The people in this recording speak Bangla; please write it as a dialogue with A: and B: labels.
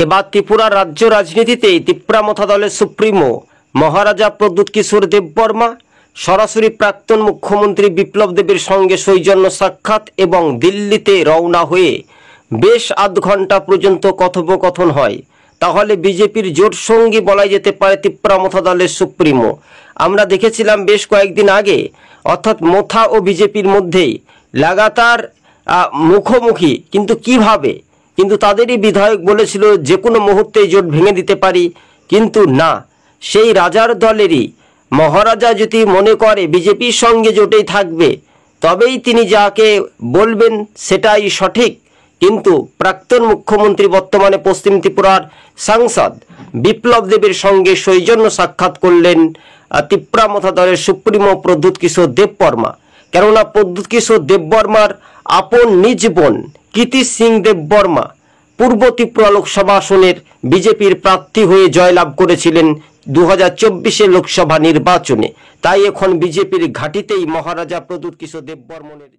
A: এবার ত্রিপুরা রাজ্য রাজনীতিতে তিপ্রামথা দলের সুপ্রিমো মহারাজা প্রদ্যুৎ কিশোর দেববর্মা সরাসরি প্রাক্তন মুখ্যমন্ত্রী বিপ্লব দেবের সঙ্গে সৌজন্য সাক্ষাৎ এবং দিল্লিতে রওনা হয়ে বেশ আধ ঘন্টা পর্যন্ত কথোপকথন হয়। তাহলে বিজেপির জোট সঙ্গী বলাই যেতে পারে তিপ্রামথা দলের সুপ্রিমো। আমরা দেখেছিলাম বেশ কয়েকদিন আগে, অর্থাৎ মোথা ও বিজেপির মধ্যেই লাগাতার মুখোমুখি, কিন্তু কিভাবে, কিন্তু তাদেরই বিধায়ক বলেছিল যে কোনো মুহূর্তেই জোট ভেঙে দিতে পারি, কিন্তু না, সেই রাজার দলেরই মহারাজা যদি মনে করে বিজেপির সঙ্গে জোটেই থাকবে তবেই তিনি যাকে বলবেন সেটাই সঠিক। কিন্তু প্রাক্তন মুখ্যমন্ত্রী বর্তমানে পশ্চিম ত্রিপুরার সাংসদ বিপ্লব দেবের সঙ্গে সৌজন্য সাক্ষাৎ করলেন তিপ্রামথা দলের সুপ্রিমো প্রদ্যুৎ কিশোর দেববর্মা। কেননা প্রদ্যুৎ কিশোর দেববর্মার আপন নিজ বোন কৃতি সিং দেববর্মা পূর্ব ত্রিপুরা লোকসভা আসনের বিজেপির প্রার্থী হয়ে জয়লাভ করেছিলেন 2024 লোকসভা নির্বাচনে। তাই এখন বিজেপির ঘাঁটিতেই মহারাজা প্রদ্যুৎ কিশোর দেববর্মনের